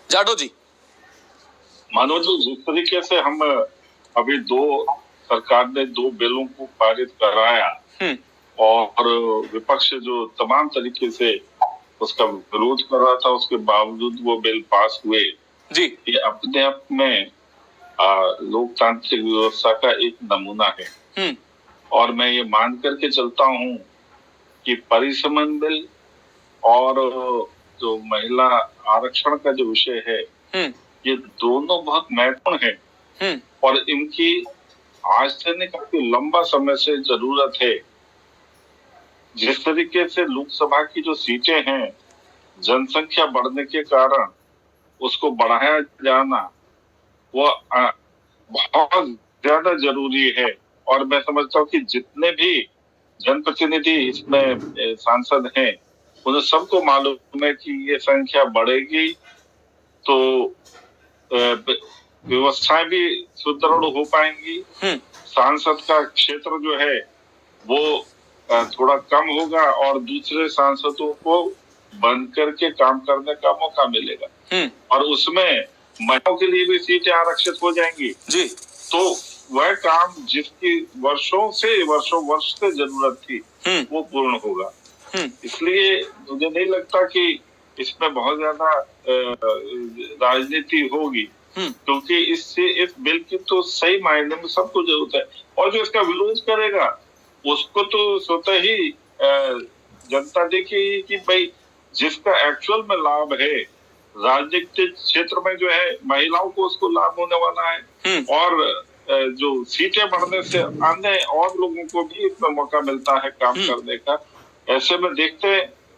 जाटो जी। मनोज जी, जिस तरीके से हम अभी सरकार ने 2 बिलों को पारित कराया और विपक्ष जो तमाम तरीके से उसका विरोध कर रहा था, उसके बावजूद वो बिल पास हुए जी। ये अपने आप में लोकतांत्रिक व्यवस्था का एक नमूना है। और मैं ये मान करके चलता हूँ कि परिसमन बिल और जो महिला आरक्षण का जो विषय है, ये दोनों बहुत महत्वपूर्ण है और इनकी आज से नहीं काफी लंबा समय से जरूरत है। जिस तरीके से लोकसभा की जो सीटें हैं, जनसंख्या बढ़ने के कारण उसको बढ़ाया जाना वो बहुत ज्यादा जरूरी है। और मैं समझता हूँ कि जितने भी जनप्रतिनिधि इसमें सांसद हैं, उन्हें सबको मालूम है कि ये संख्या बढ़ेगी तो व्यवस्थाएं भी सुदृढ़ हो पाएंगी। सांसद का क्षेत्र जो है वो थोड़ा कम होगा और दूसरे सांसदों को बन करके काम करने का मौका मिलेगा और उसमें महिलाओं के लिए भी सीटें आरक्षित हो जाएंगी जी। तो वह काम जिसकी वर्षों वर्ष से जरूरत थी वो पूर्ण होगा। इसलिए मुझे नहीं लगता कि इसमें बहुत ज्यादा राजनीति होगी, क्योंकि इस बिल की तो सही मायने में सबको जरूरत है और जो इसका विरोध करेगा उसको तो स्वतः ही जनता देखेगी कि भाई जिसका एक्चुअल में लाभ है राजनीतिक क्षेत्र में जो है महिलाओं को उसको लाभ होने वाला है और जो सीटें बढ़ने से अन्य और लोगों को भी इसमें मौका मिलता है काम करने का। ऐसे में देखते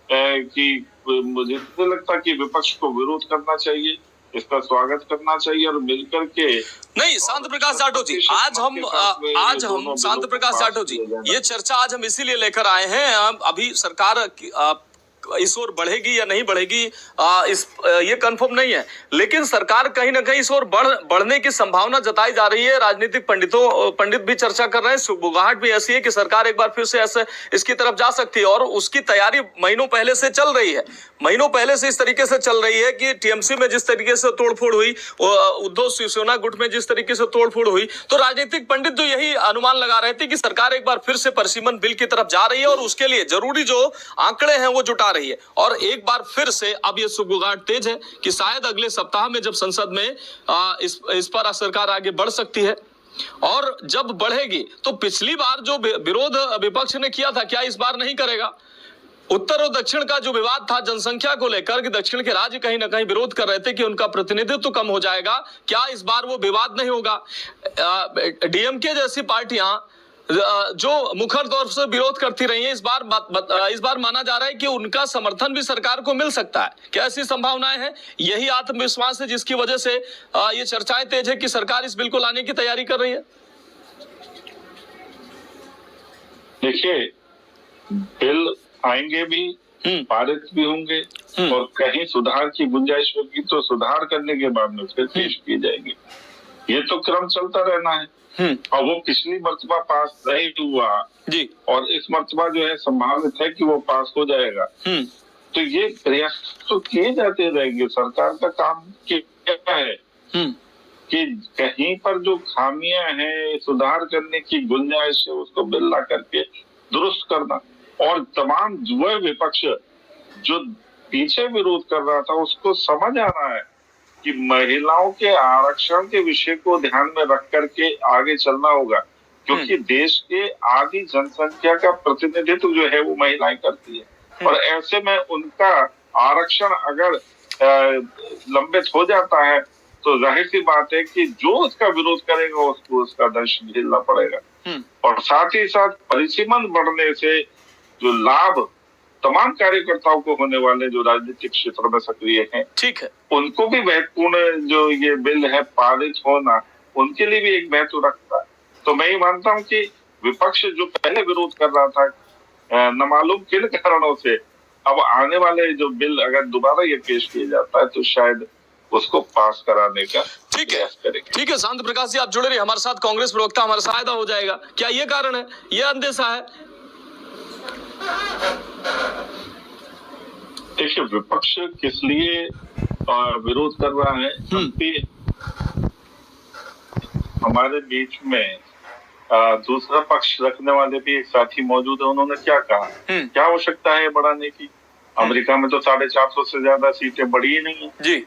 हैं कि मुझे नहीं लगता कि विपक्ष को विरोध करना चाहिए, इसका स्वागत करना चाहिए और मिलकर के। नहीं, शांत प्रकाश जाटो जी, आज हम शांत प्रकाश जाटो जी, ये चर्चा आज हम इसीलिए लेकर आए हैं। अभी सरकार इस ओर बढ़ेगी या नहीं बढ़ेगी ये कंफर्म नहीं है, लेकिन सरकार कहीं ना कहीं इस ओर बढ़ने की संभावना जताई जा रही है। राजनीतिक पंडित भी चर्चा कर रहे हैं, सुगबुगाहट भी ऐसी है कि सरकार एक बार फिर से ऐसे इसकी तरफ जा सकती है और उसकी तैयारी महीनों पहले से चल रही है। महीनों पहले से इस तरीके से चल रही है कि टीएमसी में जिस तरीके से तोड़फोड़ हुई, उद्धव शिवसेना गुट में जिस तरीके से तोड़फोड़ हुई, तो राजनीतिक पंडित तो यही अनुमान लगा रहे थे कि सरकार एक बार फिर से परिसीमन बिल की तरफ जा रही है और उसके लिए जरूरी जो आंकड़े हैं वो जुटा रही है। और एक बार फिर से अब ये सुगबुगाहट तेज है कि शायद अगले सप्ताह में जब संसद में इस पर सरकार आगे बढ़ सकती है और जब बढ़ेगी तो पिछली बार जो विरोध विपक्ष ने किया था, क्या इस बार नहीं करेगा? उत्तर और दक्षिण का जो विवाद था जनसंख्या को लेकर कि दक्षिण के राज्य कहीं ना कहीं विरोध कर रहे थे कि उनका प्रतिनिधित्व कम हो जाएगा, क्या इस बार वो विवाद नहीं होगा? डीएमके जैसी पार्टियां जो मुखर तौर से विरोध करती रही है, इस बार माना जा रहा है कि उनका समर्थन भी सरकार को मिल सकता है। क्या ऐसी संभावनाएं हैं? यही आत्मविश्वास है जिसकी वजह से ये चर्चाएं तेज है कि सरकार इस बिल को लाने की तैयारी कर रही है। देखिए, बिल आएंगे भी, पारित भी होंगे और कहीं सुधार की गुंजाइश होगी तो सुधार करने के बाद में फिर पेश किए जाएंगे। ये तो क्रम चलता रहना है और वो पिछली मर्तबा पास नहीं हुआ जी और इस मर्तबा जो है संभावित है कि वो पास हो जाएगा। तो ये प्रयास तो किए जाते रहेंगे। सरकार का काम क्या है कि कहीं पर जो खामियां हैं, सुधार करने की गुंजाइश है, उसको बिल ला करके दुरुस्त करना और तमाम युवा विपक्ष जो पीछे विरोध कर रहा था उसको समझ आ रहा है कि महिलाओं के आरक्षण के विषय को ध्यान में रख करके आगे चलना होगा, क्योंकि देश के आधी जनसंख्या का प्रतिनिधित्व जो है वो महिलाएं करती है और ऐसे में उनका आरक्षण अगर लंबित हो जाता है तो जाहिर सी बात है कि जो उसका विरोध करेगा उसको उसका दंश झेलना पड़ेगा। और साथ ही साथ परिसीमन बढ़ने से जो लाभ तमाम कार्यकर्ताओं को होने वाले जो राजनीतिक क्षेत्र में सक्रिय हैं, ठीक है, उनको भी महत्वपूर्ण जो ये बिल है पारित होना उनके लिए भी एक महत्व रखता है। तो मैं ये मानता हूँ कि विपक्ष जो पहले विरोध कर रहा था न मालूम किन कारणों से, अब आने वाले जो बिल अगर दोबारा ये पेश किया जाता है तो शायद उसको पास कराने का ठीक है। शांत प्रकाश जी, आप जुड़े रहिए हमारे साथ। कांग्रेस प्रवक्ता हमारा सहायता हो जाएगा। क्या ये कारण है, ये अंदेशा है? देखिए, विपक्ष किस लिए विरोध कर रहा है। क्योंकि हमारे बीच में दूसरा पक्ष रखने वाले भी एक साथी मौजूद है। उन्होंने क्या कहा, क्या आवश्यकता है बढ़ाने की? अमेरिका में तो 450 से ज्यादा सीटें बढ़ी ही नहीं है जी।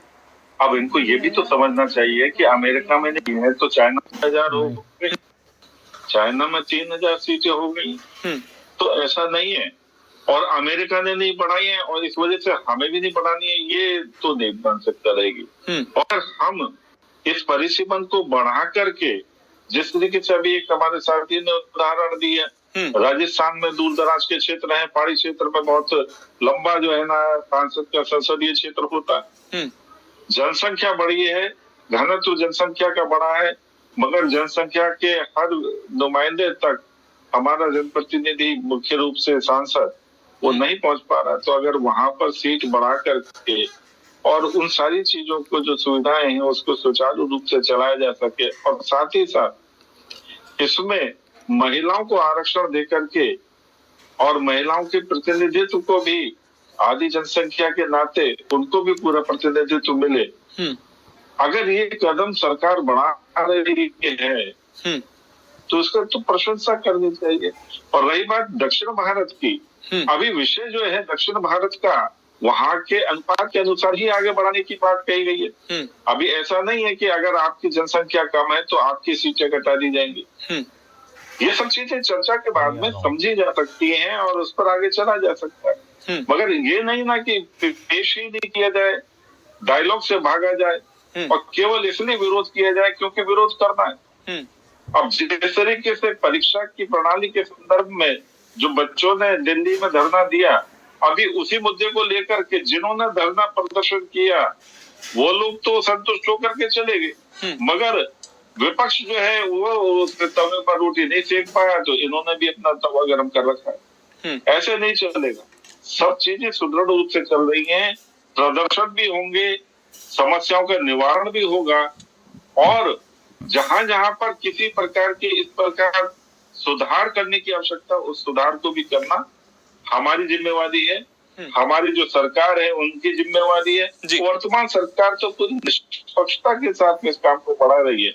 अब इनको ये भी तो समझना चाहिए कि अमेरिका में नहीं है तो चाइना में 1000 हो गई, चाइना में 3000 सीटें हो गई। तो ऐसा नहीं है, और अमेरिका ने नहीं बढ़ाई है और इस वजह से हमें भी नहीं बढ़ानी है, ये तो नहीं बन सकता रहेगी। और हम इस परिसीमन को बढ़ा करके, जिस तरीके से अभी एक हमारे साथी ने उदाहरण दी है, राजस्थान में दूर दराज के क्षेत्र हैं, पहाड़ी क्षेत्र में बहुत लंबा जो है ना सांसद का संसदीय क्षेत्र होता है। जनसंख्या बढ़ी है, घनत्व जनसंख्या का बढ़ा है, मगर जनसंख्या के हर नुमाइंदे तक हमारा जनप्रतिनिधि मुख्य रूप से सांसद वो नहीं पहुंच पा रहा। तो अगर वहां पर सीट बढ़ा करके और उन सारी चीजों को जो सुविधाएं हैं उसको सुचारू रूप से चलाया जा सके, और साथ ही साथ इसमें महिलाओं को आरक्षण देकर के और महिलाओं के प्रतिनिधित्व को भी आदि जनसंख्या के नाते उनको भी पूरा प्रतिनिधित्व मिले, अगर ये कदम सरकार बढ़ा रही है तो उसका तो प्रशंसा करनी चाहिए। और रही बात दक्षिण भारत की, अभी विषय जो है दक्षिण भारत का, वहां के अनुपात के अनुसार ही आगे बढ़ाने की बात कही गई है। अभी ऐसा नहीं है कि अगर आपकी जनसंख्या कम है तो आपकी सीटें घटा दी जाएंगी। ये सब चीजें चर्चा के बाद में समझी जा सकती हैं और उस पर आगे चला जा सकता है, मगर ये नहीं ना कि पेश ही नहीं किया जाए, डायलॉग से भागा जाए और केवल इसलिए विरोध किया जाए क्योंकि विरोध करना है। अब जिस तरीके से परीक्षा की प्रणाली के संदर्भ में जो बच्चों ने दिल्ली में धरना दिया, अभी उसी मुद्दे को लेकर के जिन्होंने धरना प्रदर्शन किया वो लोग तो संतुष्ट होकर के चले गए, मगर विपक्ष जो है वो तवे पर रोटी नहीं सेक पाया, तो इन्होंने भी अपना तवा गर्म कर रखा है। ऐसे नहीं चलेगा, सब चीजें सुदृढ़ रूप से चल रही हैं, प्रदर्शन भी होंगे, समस्याओं का निवारण भी होगा, और जहां जहां पर किसी प्रकार के इस प्रकार सुधार करने की आवश्यकता, उस सुधार को भी करना हमारी जिम्मेवारी है, हमारी जो सरकार है उनकी जिम्मेवारी है। वर्तमान सरकार तो पूरी निष्पक्षता के साथ में इस काम को बढ़ा रही है।